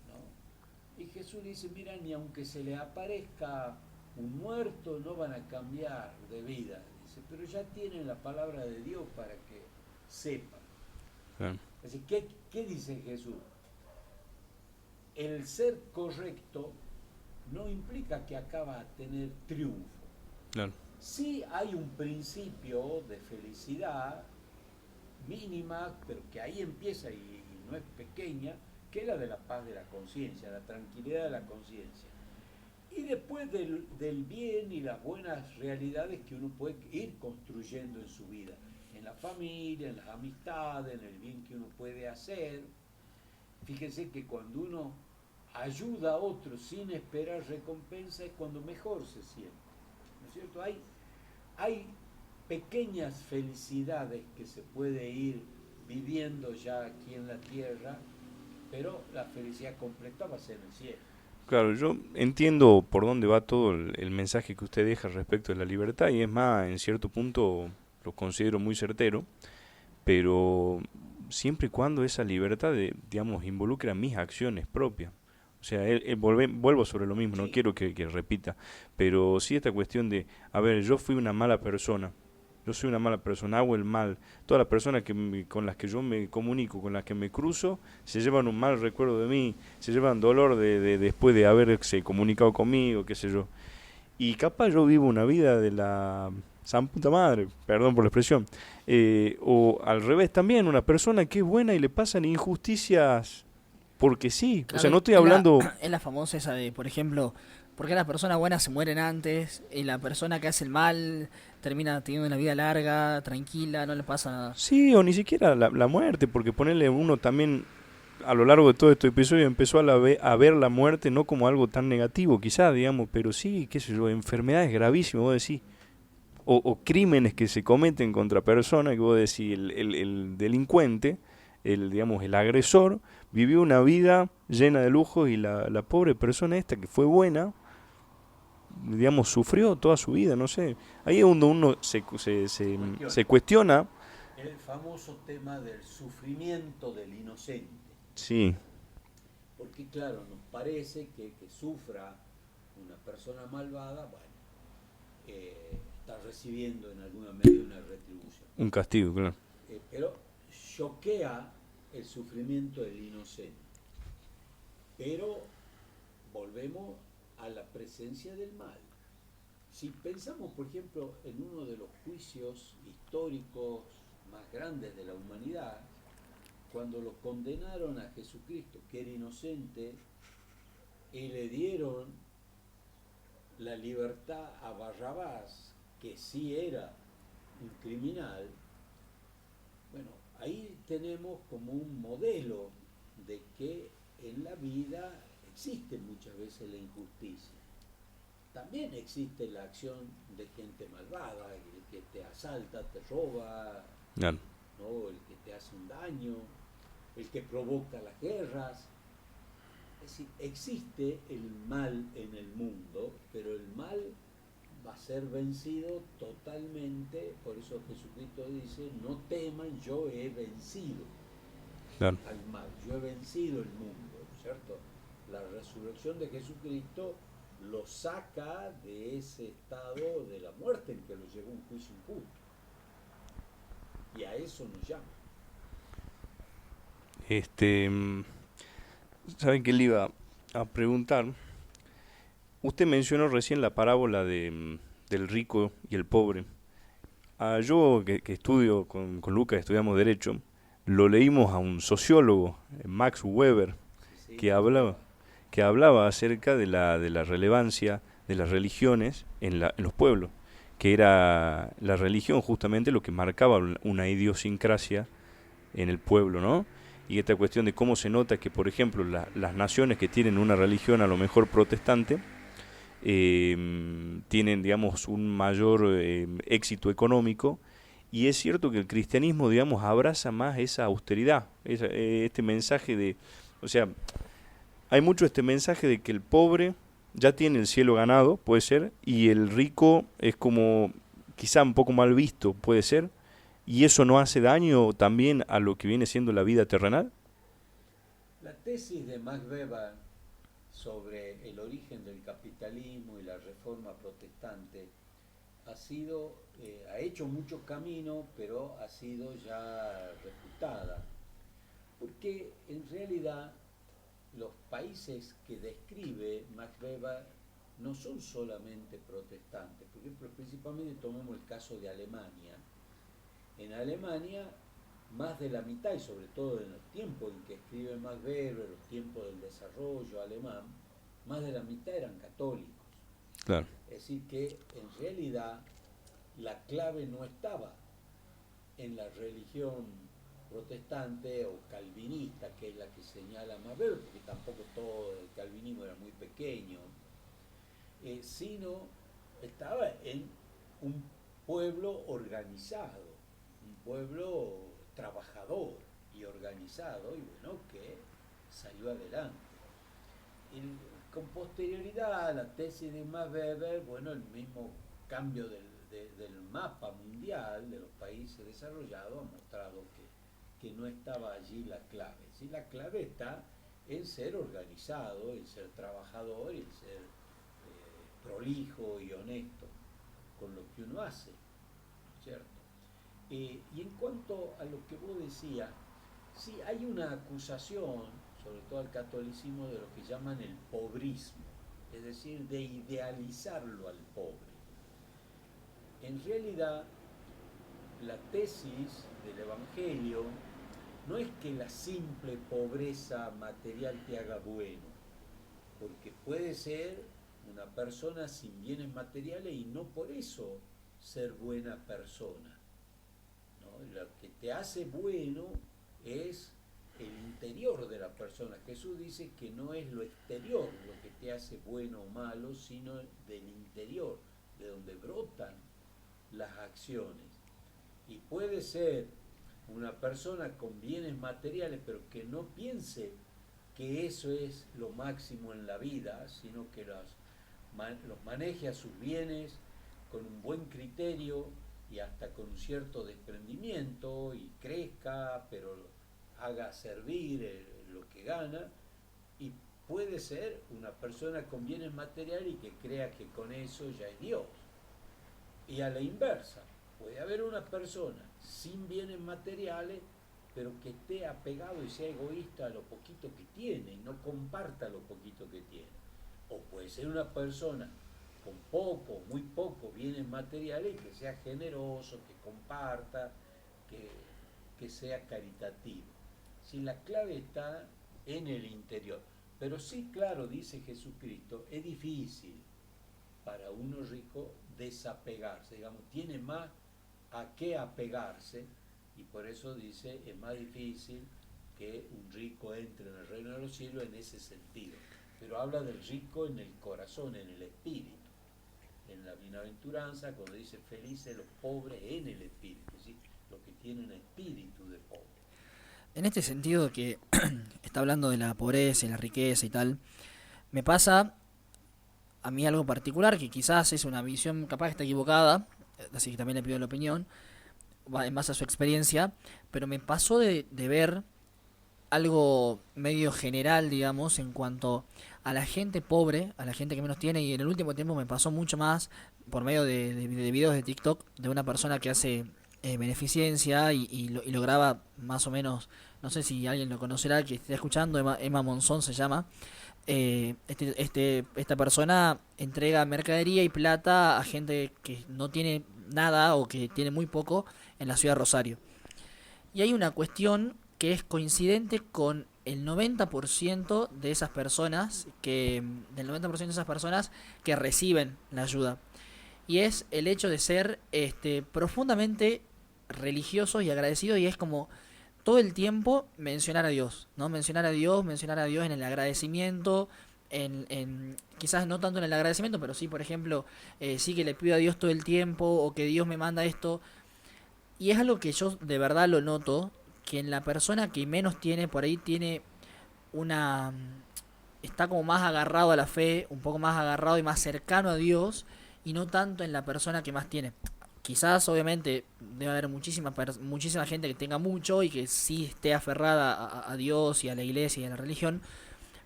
B: ¿no? Y Jesús le dice, mira, ni aunque se le aparezca un muerto, no van a cambiar de vida. Dice, pero ya tienen la palabra de Dios para que sepan.
A: claro,
B: Así, ¿qué dice Jesús? El ser correcto no implica que acá va a tener triunfo.
A: claro.
B: Sí hay un principio de felicidad mínima, pero que ahí empieza y no es pequeña, que es la de la paz de la conciencia, la tranquilidad de la conciencia. Y después del bien y las buenas realidades que uno puede ir construyendo en su vida, en la familia, en las amistades, en el bien que uno puede hacer. Fíjense que cuando uno ayuda a otros sin esperar recompensa es cuando mejor se siente, ¿no es cierto? Hay pequeñas felicidades que se puede ir viviendo ya aquí en la tierra, pero la felicidad completa va a ser en el cielo.
A: Claro, yo entiendo por dónde va todo el mensaje que usted deja respecto de la libertad y es más, en cierto punto lo considero muy certero, pero siempre y cuando esa libertad, digamos, involucra mis acciones propias. O sea, vuelvo sobre lo mismo, no
B: Sí.
A: quiero que repita, pero sí esta cuestión de, a ver, yo fui una mala persona, yo soy una mala persona, hago el mal. Todas las personas con las que yo me comunico, con las que me cruzo, se llevan un mal recuerdo de mí, se llevan dolor después de haberse comunicado conmigo, qué sé yo. Y capaz yo vivo una vida de la san puta madre, perdón por la expresión. O al revés también, una persona que es buena y le pasan injusticias porque sí. O sea,
C: Claro,
A: no estoy hablando...
C: es la famosa esa de, por ejemplo, ¿por qué las personas buenas se mueren antes y la persona que hace el mal termina teniendo una vida larga, tranquila, no le pasa nada?
A: Sí, o ni siquiera la muerte, porque ponerle uno también a lo largo de todo este episodio empezó a ver la muerte no como algo tan negativo, quizá, digamos, pero sí, qué sé yo, enfermedades gravísimas, vos decís, o crímenes que se cometen contra personas, que vos decís, el delincuente, digamos, el agresor, vivió una vida llena de lujos y la pobre persona esta que fue buena, digamos, sufrió toda su vida, no sé. Ahí es donde uno se cuestiona.
B: El famoso tema del sufrimiento del inocente.
A: Sí,
B: Porque claro, nos parece que sufra una persona malvada, bueno, está recibiendo en alguna medida una retribución.
A: un castigo, claro.
B: Pero choquea el sufrimiento del inocente. Pero volvemos a la presencia del mal. Si pensamos, por ejemplo, en uno de los juicios históricos más grandes de la humanidad, cuando lo condenaron a Jesucristo, que era inocente, y le dieron la libertad a Barrabás, que sí era un criminal, bueno, ahí tenemos como un modelo de que en la vida existe muchas veces la injusticia. También existe la acción de gente malvada, el que te asalta, te roba,
A: Claro.
B: ¿no? El que te hace un daño, el que provoca las guerras. Es decir, existe el mal en el mundo, pero el mal va a ser vencido totalmente. Por eso Jesucristo dice, no teman, yo he vencido.
A: Claro.
B: al mal. Yo he vencido el mundo, ¿no es cierto? La resurrección de Jesucristo lo saca de ese estado de la muerte en que lo llevó un juicio injusto. Y a eso nos llama.
A: Este, ¿Saben qué le iba a preguntar? Usted mencionó recién la parábola del rico y el pobre. Yo que estudio con Lucas, estudiamos Derecho, lo leímos a un sociólogo, Max Weber,
B: Sí,
A: que hablaba, que hablaba acerca de la relevancia de las religiones en los pueblos, que era la religión justamente lo que marcaba una idiosincrasia en el pueblo, ¿no? Y esta cuestión de cómo se nota que, por ejemplo, las naciones que tienen una religión a lo mejor protestante, tienen, digamos, un mayor éxito económico, y es cierto que el cristianismo, digamos, abraza más esa austeridad, este mensaje de, o sea, hay mucho este mensaje de que el pobre ya tiene el cielo ganado, puede ser, y el rico es como quizá un poco mal visto, puede ser, y eso no hace daño también a lo que viene siendo la vida terrenal.
B: la tesis de Max Weber sobre el origen del capitalismo y la reforma protestante ha hecho mucho camino, pero ha sido ya refutada, porque en realidad los países que describe Max Weber no son solamente protestantes. Por ejemplo, principalmente tomemos el caso de Alemania. En Alemania, más de la mitad, y sobre todo en los tiempos en que escribe Max Weber, los tiempos del desarrollo alemán, más de la mitad eran católicos.
A: Claro.
B: Es decir, que en realidad la clave no estaba en la religión protestante o calvinista, que es la que señala Max Weber, porque tampoco todo el calvinismo era muy pequeño, sino estaba en un pueblo organizado, un pueblo trabajador y organizado, y bueno, que salió adelante. Con posterioridad a la tesis de Max Weber, bueno, el mismo cambio del mapa mundial de los países desarrollados ha mostrado que no estaba allí la clave. ¿Sí? La clave está en ser organizado, en ser trabajador, en ser prolijo y honesto con lo que uno hace, ¿cierto? Y en cuanto a lo que vos decías, sí hay una acusación, sobre todo al catolicismo, de lo que llaman el pobrismo, es decir, de idealizarlo al pobre. En realidad, la tesis del Evangelio no es que la simple pobreza material te haga bueno, porque puede ser una persona sin bienes materiales y no por eso ser buena persona, ¿no? Lo que te hace bueno es el interior de la persona. Jesús dice que no es lo exterior lo que te hace bueno o malo, sino del interior, de donde brotan las acciones. Y puede ser una persona con bienes materiales, pero que no piense que eso es lo máximo en la vida, sino que los maneje a sus bienes con un buen criterio y hasta con un cierto desprendimiento, y crezca, pero haga servir lo que gana. Y puede ser una persona con bienes materiales y que crea que con eso ya es Dios. Y a la inversa, puede haber una persona sin bienes materiales, pero que esté apegado y sea egoísta a lo poquito que tiene y no comparta lo poquito que tiene. O puede ser una persona con poco, muy poco bienes materiales, que sea generoso, que comparta, que sea caritativo. Si la clave está en el interior. Pero sí, claro, dice Jesucristo, es difícil para uno rico desapegarse, digamos, tiene más a qué apegarse, y por eso dice, es más difícil que un rico entre en el reino de los cielos en ese sentido. Pero habla del rico en el corazón, en el espíritu. En la bienaventuranza, cuando dice felices los pobres en el espíritu, ¿sí? Los que tienen espíritu de pobre.
C: En este sentido que está hablando de la pobreza y la riqueza y tal, me pasa a mí algo particular, que quizás es una visión capaz que está equivocada, así que también le pido la opinión, en base a su experiencia, pero me pasó de ver algo medio general, digamos, en cuanto a la gente pobre, a la gente que menos tiene, y en el último tiempo me pasó mucho más por medio de videos de TikTok de una persona que hace beneficencia y lo graba más o menos, no sé si alguien lo conocerá, que esté escuchando, Emma Monzón se llama. Esta persona entrega mercadería y plata a gente que no tiene nada o que tiene muy poco en la ciudad de Rosario. Y hay una cuestión que es coincidente con el 90% de esas personas del 90% de esas personas que reciben la ayuda. Y es el hecho de ser profundamente religiosos y agradecidos, y es como todo el tiempo mencionar a Dios, ¿no? Mencionar a Dios en el agradecimiento, quizás no tanto en el agradecimiento, pero sí, por ejemplo, sí que le pido a Dios todo el tiempo, o que Dios me manda esto. Y es algo que yo de verdad lo noto, que en la persona que menos tiene, por ahí tiene una... está como más agarrado a la fe, un poco más agarrado y más cercano a Dios, y no tanto en la persona que más tiene. Quizás, obviamente, debe haber muchísima gente que tenga mucho y que sí esté aferrada a Dios y a la iglesia y a la religión,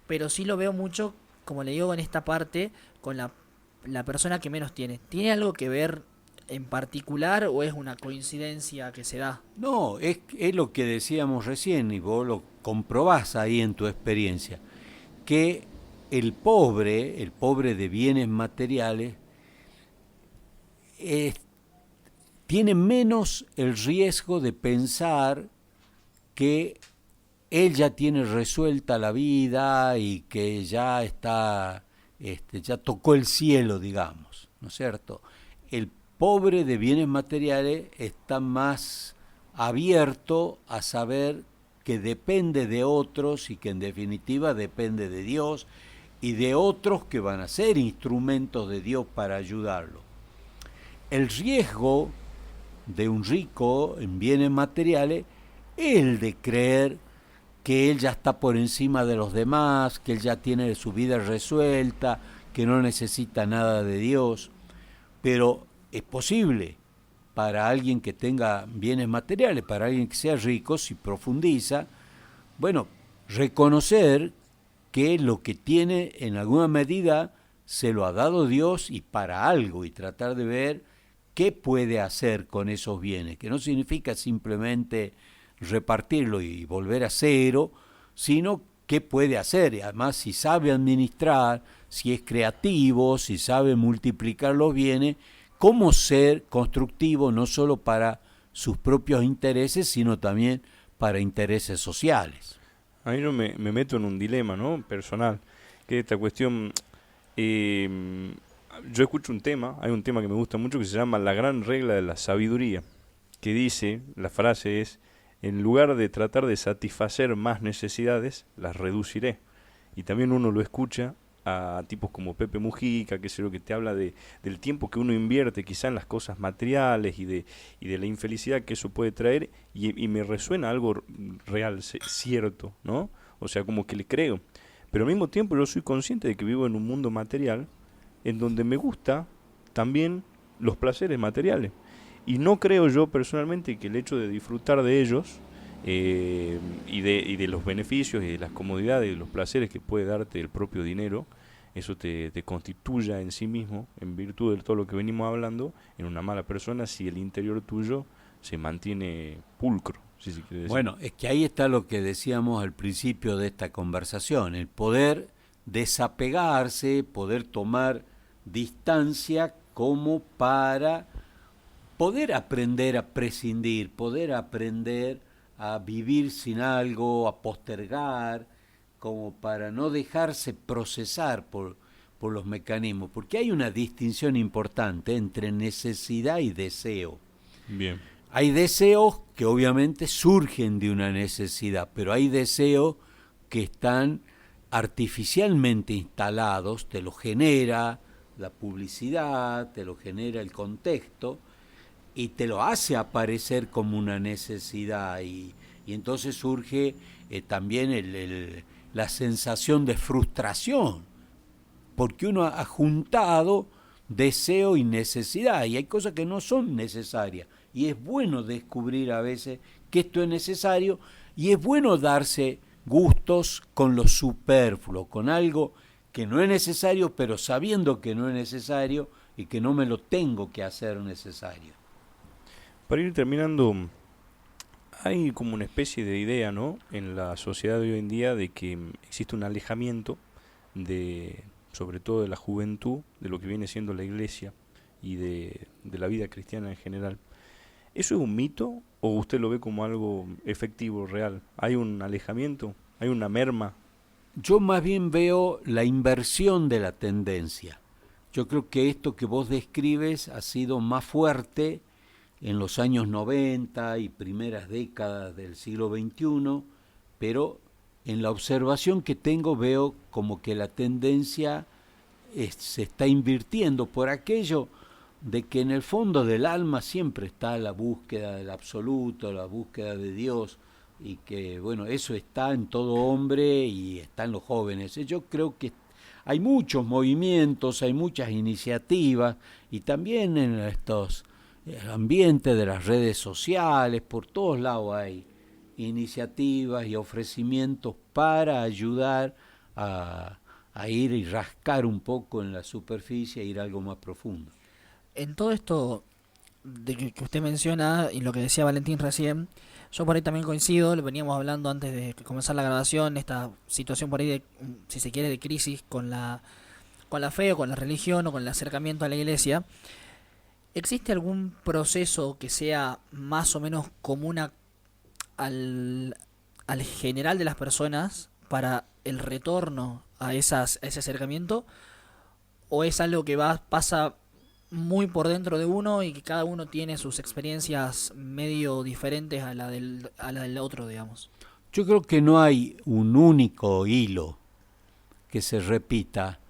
C: pero sí lo veo mucho, como le digo, en esta parte, con la persona que menos tiene. ¿Tiene algo que ver en particular o es una coincidencia que se da?
B: No, es lo que decíamos recién, y vos lo comprobás ahí en tu experiencia, que el pobre de bienes materiales, tiene menos el riesgo de pensar que él ya tiene resuelta la vida y que ya está, ya tocó el cielo, digamos, ¿no es cierto? El pobre de bienes materiales está más abierto a saber que depende de otros y que en definitiva depende de Dios y de otros que van a ser instrumentos de Dios para ayudarlo. El riesgo de un rico en bienes materiales es el de creer que él ya está por encima de los demás, que él ya tiene su vida resuelta, que no necesita nada de Dios. Pero es posible para alguien que tenga bienes materiales, para alguien que sea rico, si profundiza, bueno, reconocer que lo que tiene en alguna medida se lo ha dado Dios y para algo, y tratar de ver qué puede hacer con esos bienes, que no significa simplemente repartirlo y volver a cero, sino qué puede hacer, y además si sabe administrar, si es creativo, si sabe multiplicar los bienes, cómo ser constructivo no solo para sus propios intereses, sino también para intereses sociales.
A: Ahí yo me meto en un dilema, ¿no?, personal, que esta cuestión... yo escucho hay un tema que me gusta mucho que se llama La gran regla de la sabiduría, que dice, la frase es: en lugar de tratar de satisfacer más necesidades, las reduciré. Y también uno lo escucha a tipos como Pepe Mujica, que es lo que te habla del tiempo que uno invierte quizá en las cosas materiales y de la infelicidad que eso puede traer, y me resuena algo real, cierto, ¿no? O sea, como que le creo. Pero al mismo tiempo yo soy consciente de que vivo en un mundo material en donde me gusta también los placeres materiales. Y no creo yo personalmente que el hecho de disfrutar de ellos y de los beneficios y de las comodidades y de los placeres que puede darte el propio dinero, eso te constituya en sí mismo, en virtud de todo lo que venimos hablando, en una mala persona si el interior tuyo se mantiene pulcro, si se quiere decir.
B: Bueno, es que ahí está lo que decíamos al principio de esta conversación, el poder desapegarse, poder tomar distancia como para poder aprender a prescindir, poder aprender a vivir sin algo, a postergar, como para no dejarse procesar por los mecanismos, porque hay una distinción importante entre necesidad y deseo.
A: Bien.
B: Hay deseos que obviamente surgen de una necesidad, pero hay deseos que están artificialmente instalados, te lo genera la publicidad, te lo genera el contexto y te lo hace aparecer como una necesidad, y entonces surge también la sensación de frustración, porque uno ha juntado deseo y necesidad, y hay cosas que no son necesarias, y es bueno descubrir a veces que esto es necesario, y es bueno darse gustos con lo superfluo, con algo que no es necesario, pero sabiendo que no es necesario y que no me lo tengo que hacer necesario.
A: Para ir terminando, hay como una especie de idea, ¿no?, en la sociedad de hoy en día de que existe un alejamiento de, sobre todo de la juventud, de lo que viene siendo la iglesia y de la vida cristiana en general. ¿Eso es un mito o usted lo ve como algo efectivo, real? ¿Hay un alejamiento? ¿Hay una merma?
B: Yo más bien veo la inversión de la tendencia. Yo creo que esto que vos describes ha sido más fuerte en los años 90 y primeras décadas del siglo XXI, pero en la observación que tengo veo como que la tendencia se está invirtiendo por aquello de que en el fondo del alma siempre está la búsqueda del absoluto, la búsqueda de Dios, y que bueno, eso está en todo hombre y está en los jóvenes. Yo creo que hay muchos movimientos, hay muchas iniciativas, y también en estos ambientes de las redes sociales, por todos lados hay iniciativas y ofrecimientos para ayudar a ir y rascar un poco en la superficie e ir a algo más profundo.
C: En todo esto que usted menciona y lo que decía Valentín recién, yo por ahí también coincido, lo veníamos hablando antes de comenzar la grabación, esta situación por ahí de, si se quiere, de crisis con la fe o con la religión o con el acercamiento a la iglesia. ¿Existe algún proceso que sea más o menos común al general de las personas para el retorno a ese acercamiento? ¿O es algo que pasa muy por dentro de uno y que cada uno tiene sus experiencias medio diferentes a la del otro, digamos?
B: Yo creo que no hay un único hilo que se repita.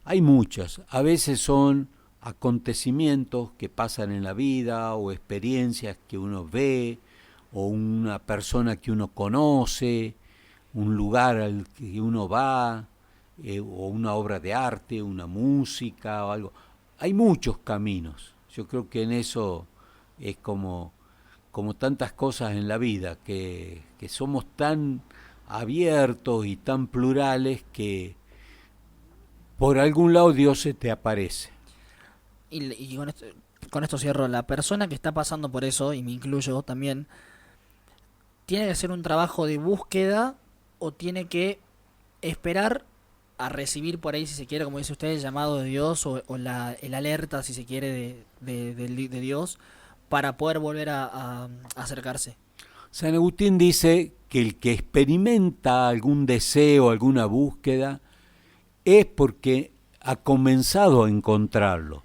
B: Hay muchos. A veces son acontecimientos que pasan en la vida o experiencias que uno ve o una persona que uno conoce, un lugar al que uno va, o una obra de arte, una música o algo. Hay muchos caminos. Yo creo que en eso es como tantas cosas en la vida, que somos tan abiertos y tan plurales que por algún lado Dios se te aparece.
C: Y con esto cierro. La persona que está pasando por eso, y me incluyo también, ¿tiene que hacer un trabajo de búsqueda o tiene que esperar a recibir por ahí, si se quiere, como dice usted, el llamado de Dios o el alerta, si se quiere, de Dios, para poder volver a acercarse?
B: San Agustín dice que el que experimenta algún deseo, alguna búsqueda, es porque ha comenzado a encontrarlo,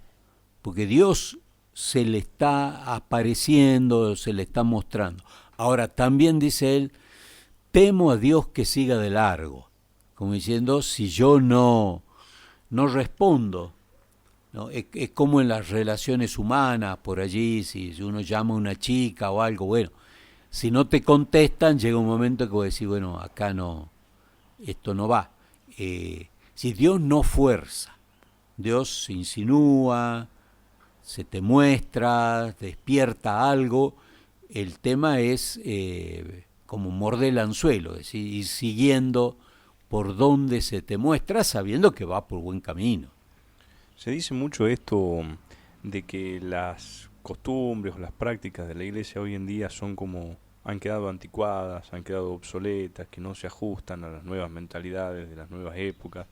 B: porque Dios se le está apareciendo, se le está mostrando. Ahora, también dice él, temo a Dios que siga de largo, como diciendo, si yo no respondo, ¿no? Es como en las relaciones humanas, por allí, si uno llama a una chica o algo, bueno, si no te contestan, llega un momento que vos decís, bueno, acá no, esto no va. Si Dios no fuerza, Dios se insinúa, se te muestra, despierta algo, el tema es como morder el anzuelo, es decir, ir siguiendo por donde se te muestra, sabiendo que va por buen camino.
A: Se dice mucho esto de que las costumbres o las prácticas de la iglesia hoy en día son como, han quedado anticuadas, han quedado obsoletas, que no se ajustan a las nuevas mentalidades de las nuevas épocas.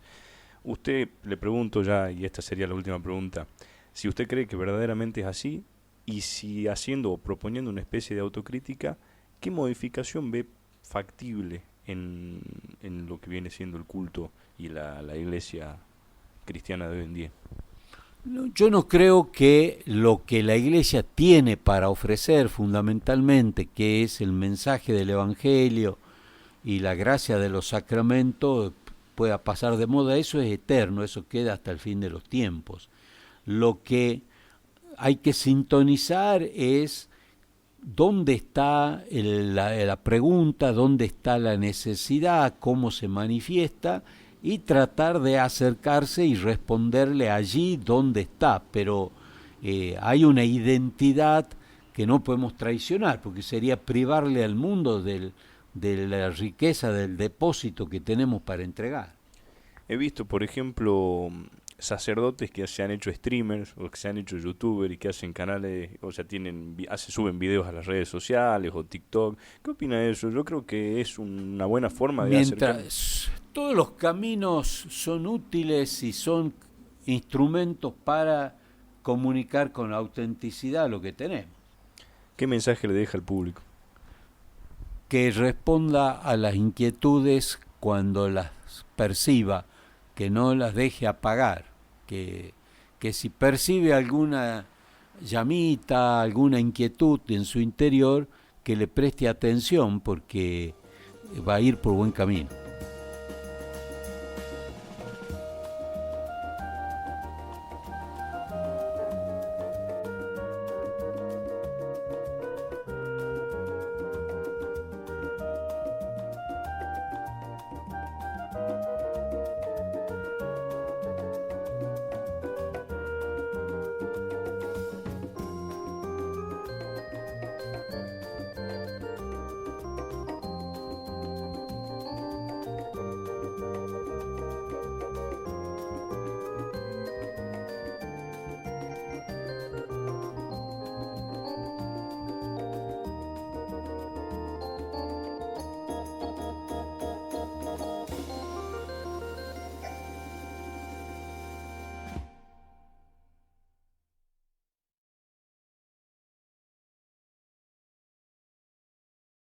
A: Usted, le pregunto ya, y esta sería la última pregunta, si usted cree que verdaderamente es así, y si haciendo o proponiendo una especie de autocrítica, ¿qué modificación ve factible en lo que viene siendo el culto y la iglesia cristiana de hoy en día?
B: Yo no creo que lo que la iglesia tiene para ofrecer fundamentalmente, que es el mensaje del Evangelio y la gracia de los sacramentos, pueda pasar de moda. Eso es eterno, eso queda hasta el fin de los tiempos. Lo que hay que sintonizar es dónde está la pregunta, dónde está la necesidad, cómo se manifiesta, y tratar de acercarse y responderle allí donde está. Pero hay una identidad que no podemos traicionar, porque sería privarle al mundo de la riqueza del depósito que tenemos para entregar.
A: He visto, por ejemplo, sacerdotes que se han hecho streamers o que se han hecho youtubers y que hacen canales, o sea, suben videos a las redes sociales o TikTok. ¿Qué opina de eso? Yo creo que es una buena forma de acercar.
B: Mientras todos los caminos son útiles y son instrumentos para comunicar con autenticidad lo que tenemos.
A: ¿Qué mensaje le deja al público?
B: Que responda a las inquietudes cuando las perciba, que no las deje apagar, que si percibe alguna llamita, alguna inquietud en su interior, que le preste atención porque va a ir por buen camino.